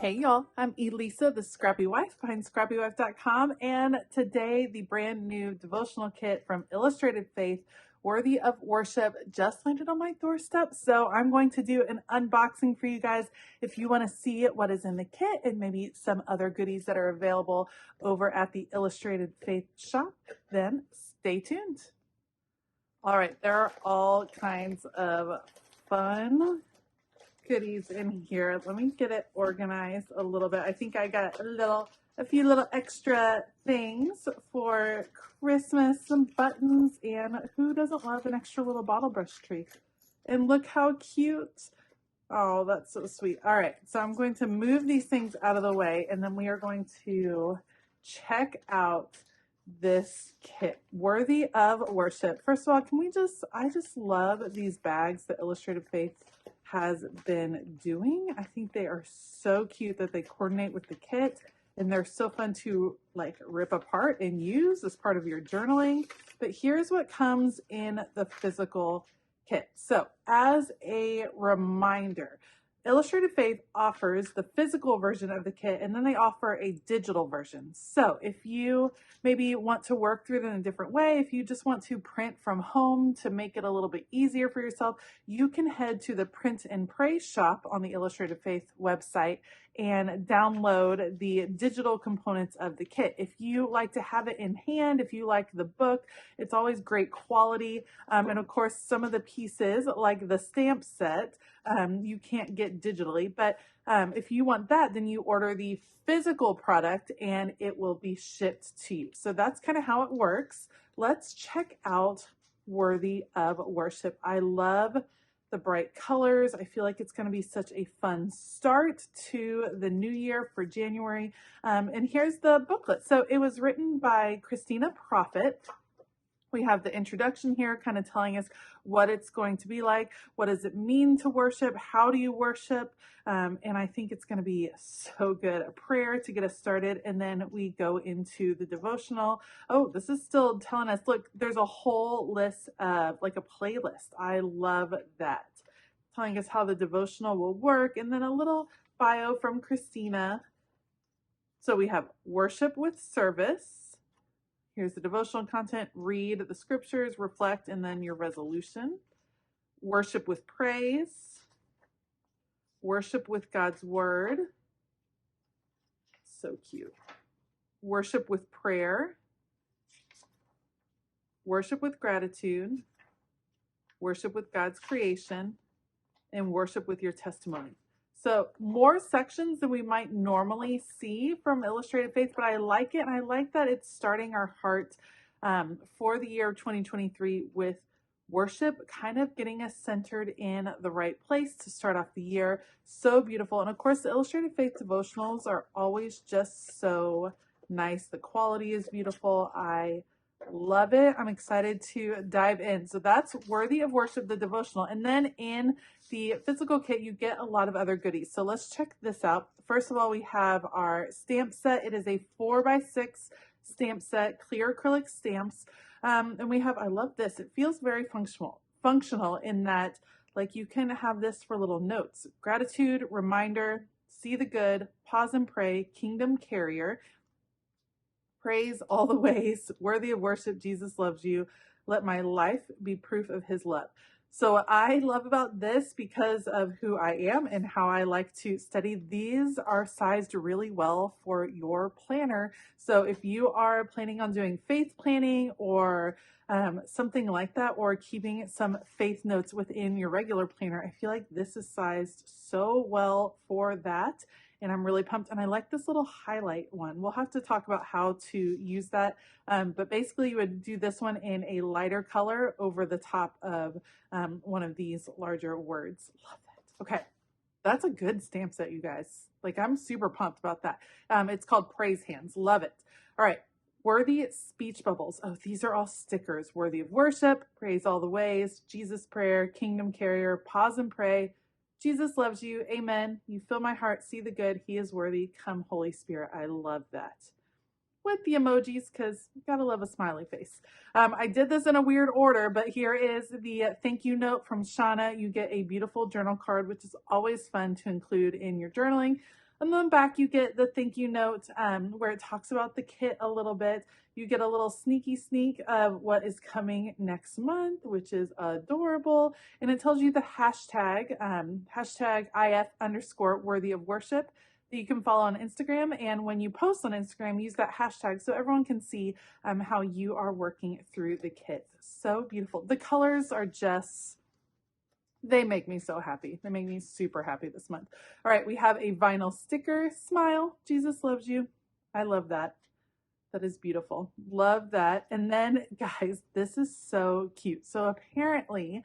Hey y'all, I'm Elisa, the Scrappy Wife behind ScrappyWife.com, and today the brand new devotional kit from Illustrated Faith, Worthy of Worship, just landed on my doorstep. So I'm going to do an unboxing for you guys. If you want to see what is in the kit and maybe some other goodies that are available over at the Illustrated Faith shop, then stay tuned. All right, there are all kinds of fun goodies in here. Let me get it organized a little bit. I think I got a few little extra things for Christmas, some buttons, and who doesn't love an extra little bottle brush tree? And look how cute. Oh, that's so sweet. All right, so I'm going to move these things out of the way, and then we are going to check out this kit, Worthy of Worship. First of all, I just love these bags that Illustrated Faith has been doing. I think they are so cute that they coordinate with the kit, and they're so fun to like rip apart and use as part of your journaling. But here's what comes in the physical kit. So as a reminder, Illustrated Faith offers the physical version of the kit, and then they offer a digital version. So if you maybe want to work through it in a different way, if you just want to print from home to make it a little bit easier for yourself, you can head to the Print and Pray shop on the Illustrated Faith website and download the digital components of the kit. If you like to have it in hand, if you like the book, it's always great quality. And of course, some of the pieces like the stamp set, you can't get digitally, but if you want that, then you order the physical product and it will be shipped to you. So that's kind of how it works. Let's check out Worthy of Worship. I love the bright colors. I feel like it's going to be such a fun start to the new year for January. And here's the booklet. So it was written by Christina Prophet. We have the introduction here kind of telling us what it's going to be like. What does it mean to worship? How do you worship? And I think it's going to be so good. A prayer to get us started. And then we go into the devotional. Oh, this is still telling us, look, there's a whole list of like a playlist. I love that. Telling us how the devotional will work. And then a little bio from Christina. So we have worship with service. Here's the devotional content. Read the scriptures, reflect, and then your resolution. Worship with praise. Worship with God's word. So cute. Worship with prayer. Worship with gratitude. Worship with God's creation. And worship with your testimony. So more sections than we might normally see from Illustrated Faith, but I like it. And I like that it's starting our heart for the year of 2023 with worship, kind of getting us centered in the right place to start off the year. So beautiful. And of course, the Illustrated Faith devotionals are always just so nice. The quality is beautiful. I love it. I'm excited to dive in. So that's Worthy of Worship, the devotional. And then in the physical kit, you get a lot of other goodies. So let's check this out. First of all, we have our stamp set. It is a 4x6 stamp set, clear acrylic stamps. And we have, I love this. It feels very functional in that like you can have this for little notes. Gratitude, reminder, see the good, pause and pray, kingdom carrier. Praise all the ways, worthy of worship, Jesus loves you. Let my life be proof of his love. So what I love about this, because of who I am and how I like to study, these are sized really well for your planner. So if you are planning on doing faith planning or something like that, or keeping some faith notes within your regular planner, I feel like this is sized so well for that. And I'm really pumped. And I like this little highlight one. We'll have to talk about how to use that. But basically you would do this one in a lighter color over the top of one of these larger words. Love it. Okay. That's a good stamp set, you guys. Like I'm super pumped about that. It's called Praise Hands. Love it. All right. Worthy speech bubbles. Oh, these are all stickers. Worthy of worship, praise all the ways, Jesus prayer, kingdom carrier, pause and pray. Jesus loves you. Amen. You fill my heart. See the good. He is worthy. Come, Holy Spirit. I love that. With the emojis, because you gotta love a smiley face. I did this in a weird order, but here is the thank you note from Shauna. You get a beautiful journal card, which is always fun to include in your journaling. And then back you get the thank you note where it talks about the kit a little bit. You get a little sneaky sneak of what is coming next month, which is adorable. And it tells you the hashtag, hashtag IF_worthy of worship that you can follow on Instagram. And when you post on Instagram, use that hashtag so everyone can see how you are working through the kit. So beautiful. The colors are just, they make me so happy. They make me super happy this month. All right, we have a vinyl sticker, smile, Jesus loves you. I love that. That is beautiful. Love that. And then, guys, this is so cute. So apparently,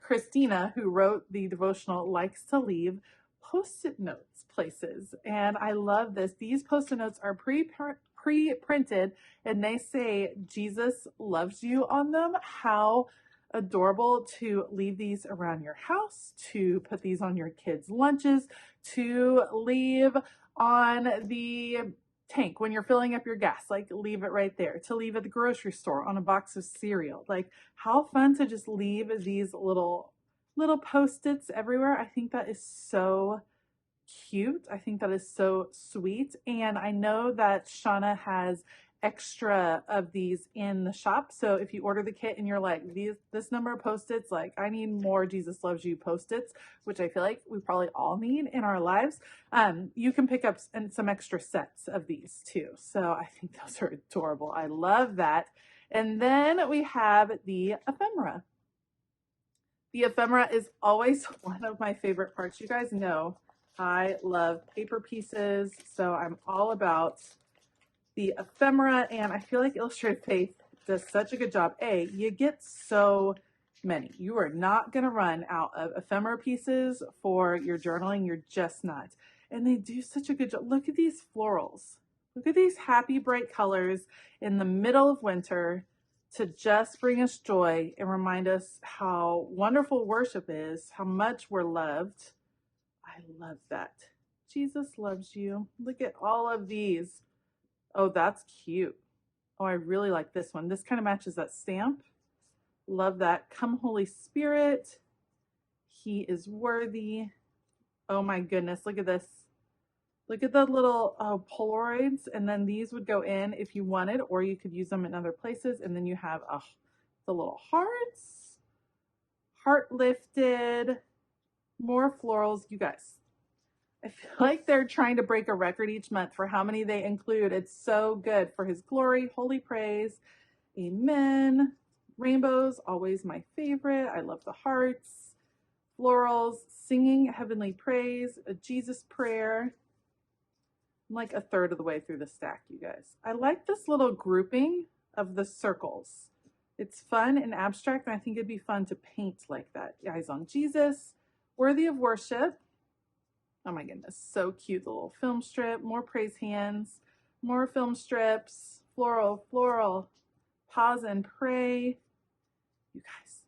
Christina, who wrote the devotional, likes to leave Post-it notes places. And I love this. These Post-it notes are pre-printed, and they say, Jesus loves you on them. How adorable to leave these around your house, to put these on your kids' lunches, to leave on the tank when you're filling up your gas, like leave it right there, to leave at the grocery store on a box of cereal. Like, how fun to just leave these little Post-its everywhere. I think that is so cute. I think that is so sweet. And I know that Shauna has extra of these in the shop. So if you order the kit and you're like, this number of Post-its, like, I need more Jesus loves you Post-its, which I feel like we probably all need in our lives, you can pick up some extra sets of these too. So I think those are adorable. I love that. And then we have the ephemera. The ephemera is always one of my favorite parts. You guys know I love paper pieces, so I'm all about the ephemera, and I feel like Illustrated Faith does such a good job. You get so many. You are not going to run out of ephemera pieces for your journaling. You're just not. And they do such a good job. Look at these florals. Look at these happy, bright colors in the middle of winter to just bring us joy and remind us how wonderful worship is, how much we're loved. I love that. Jesus loves you. Look at all of these. Oh, that's cute. Oh, I really like this one. This kind of matches that stamp. Love that. Come, Holy Spirit. He is worthy. Oh my goodness. Look at this. Look at the little Polaroids. And then these would go in if you wanted, or you could use them in other places. And then you have the little hearts. Heart lifted. More florals. You guys, I feel like they're trying to break a record each month for how many they include. It's so good. For his glory, holy praise, amen. Rainbows, always my favorite. I love the hearts. Florals, singing heavenly praise, a Jesus prayer. I'm like a third of the way through the stack, you guys. I like this little grouping of the circles. It's fun and abstract, and I think it'd be fun to paint like that. Eyes on Jesus, worthy of worship. Oh my goodness, so cute. The little film strip, more praise hands, more film strips, floral, pause and pray. You guys,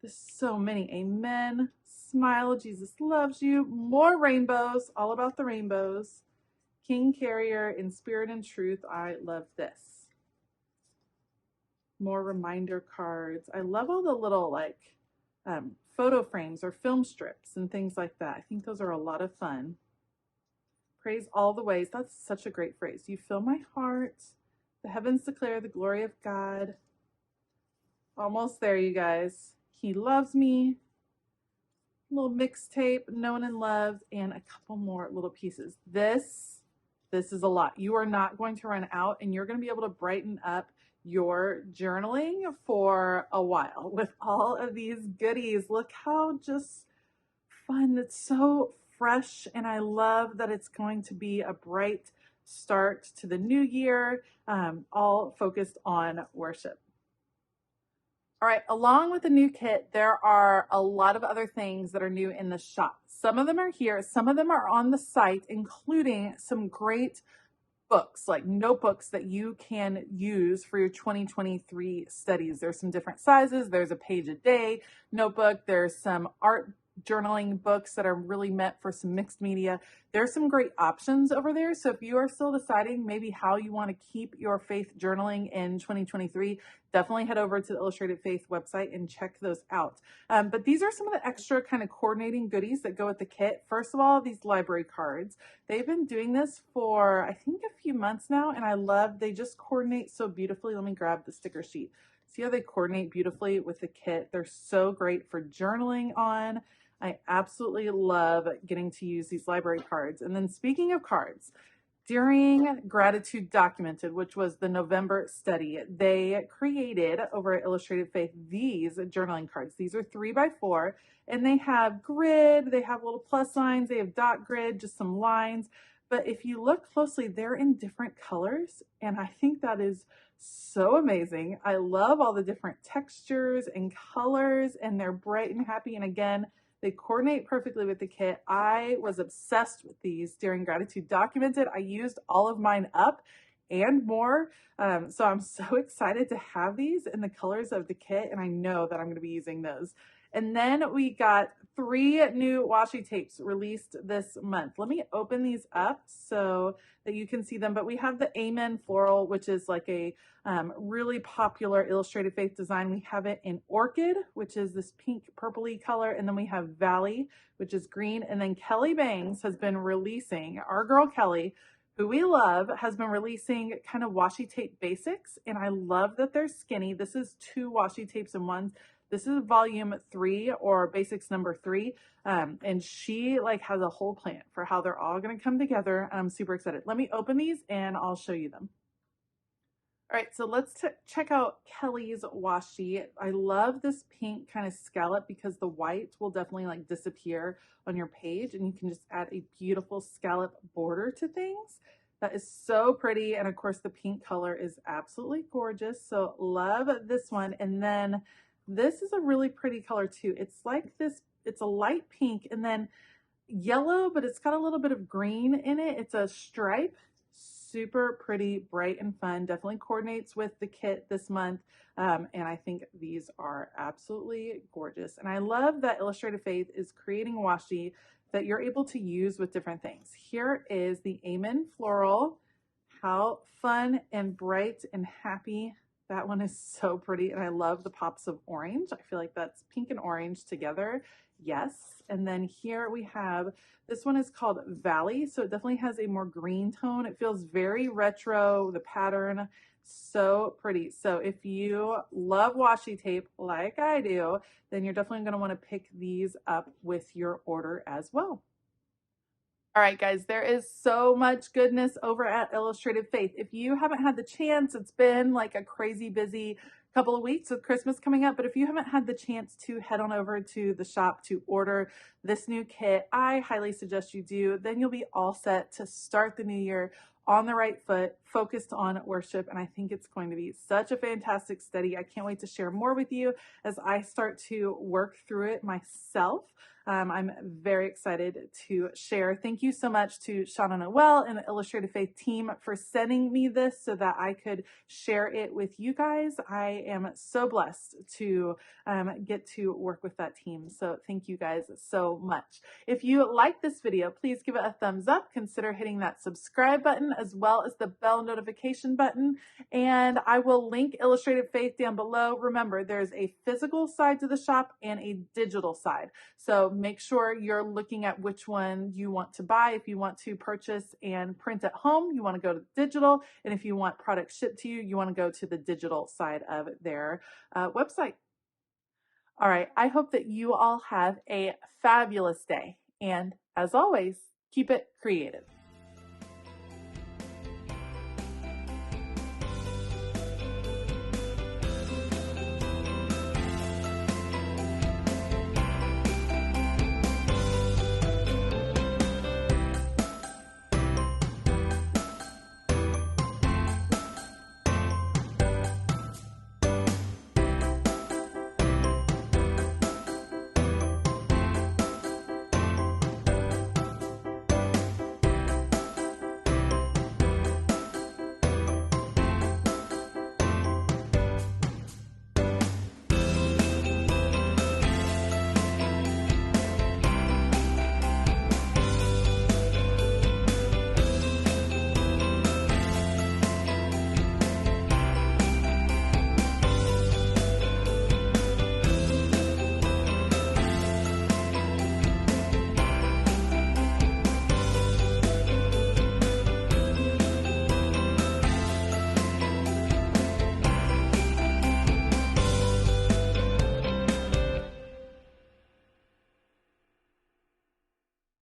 there's so many. Amen. Smile, Jesus loves you. More rainbows, all about the rainbows. King Carrier, in spirit and truth. I love this. More reminder cards. I love all the little photo frames or film strips and things like that. I think those are a lot of fun. Praise all the ways. That's such a great phrase. You fill my heart. The heavens declare the glory of God. Almost there, you guys. He loves me. Little mixtape, known and loved, and a couple more little pieces. This is a lot. You are not going to run out, and you're going to be able to brighten up your journaling for a while with all of these goodies. Look how just fun. It's so fresh, and I love that it's going to be a bright start to the new year, all focused on worship. All right, along with the new kit, there are a lot of other things that are new in the shop. Some of them are here, some of them are on the site, including some great books, like notebooks that you can use for your 2023 studies. There's some different sizes. There's a page a day notebook. There's some art journaling books that are really meant for some mixed media. There's some great options over there. So if you are still deciding maybe how you want to keep your faith journaling in 2023, definitely head over to the Illustrated Faith website and check those out. But these are some of the extra kind of coordinating goodies that go with the kit. First of all, these library cards. They've been doing this for, I think, a few months now, and I love, they just coordinate so beautifully. Let me grab the sticker sheet. See how they coordinate beautifully with the kit? They're so great for journaling on. I absolutely love getting to use these library cards. And then speaking of cards, during Gratitude Documented, which was the November study, they created over at Illustrated Faith these journaling cards. These are 3x4, and they have grid, they have little plus signs, they have dot grid, just some lines. But if you look closely, they're in different colors, and I think that is so amazing. I love all the different textures and colors, and they're bright and happy. And again, they coordinate perfectly with the kit. I was obsessed with these during Gratitude Documented. I used all of mine up and more. So I'm so excited to have these in the colors of the kit, and I know that I'm going to be using those. And then we got 3 new washi tapes released this month. Let me open these up so that you can see them. But we have the Amen Floral, which is like a really popular Illustrated Faith design. We have it in Orchid, which is this pink purpley color. And then we have Valley, which is green. And then Kelly Bangs has been releasing, our girl Kelly, who we love, has been releasing kind of washi tape basics. And I love that they're skinny. This is 2 washi tapes in one. This is volume 3 or basics number 3. And she like has a whole plan for how they're all going to come together. I'm super excited. Let me open these and I'll show you them. All right, so let's check out Kelly's washi. I love this pink kind of scallop because the white will definitely like disappear on your page, and you can just add a beautiful scallop border to things. That is so pretty. And of course the pink color is absolutely gorgeous. So love this one. And then this is a really pretty color too. It's like this, it's a light pink and then yellow, but it's got a little bit of green in it. It's a stripe. Super pretty, bright and fun. Definitely coordinates with the kit this month. And I think these are absolutely gorgeous. And I love that Illustrated Faith is creating washi that you're able to use with different things. Here is the Amen Floral. How fun and bright and happy. That one is so pretty. And I love the pops of orange. I feel like that's pink and orange together. Yes. And then here we have, this one is called Valley. So it definitely has a more green tone. It feels very retro, the pattern, so pretty. So if you love washi tape like I do, then you're definitely going to want to pick these up with your order as well. All right, guys, there is so much goodness over at Illustrated Faith. If you haven't had the chance, it's been like a crazy busy couple of weeks with Christmas coming up, but if you haven't had the chance to head on over to the shop to order this new kit, I highly suggest you do. Then you'll be all set to start the new year on the right foot, focused on worship, and I think it's going to be such a fantastic study. I can't wait to share more with you as I start to work through it myself. I'm very excited to share. Thank you so much to Shauna Noel and the Illustrated Faith team for sending me this so that I could share it with you guys. I am so blessed to get to work with that team. So thank you guys so much. If you like this video, please give it a thumbs up. Consider hitting that subscribe button as well as the bell notification button. And I will link Illustrated Faith down below. Remember, there's a physical side to the shop and a digital side. So make sure you're looking at which one you want to buy. If you want to purchase and print at home, you want to go to digital. And if you want products shipped to you, you want to go to the digital side of their website. All right, I hope that you all have a fabulous day. And as always, keep it creative.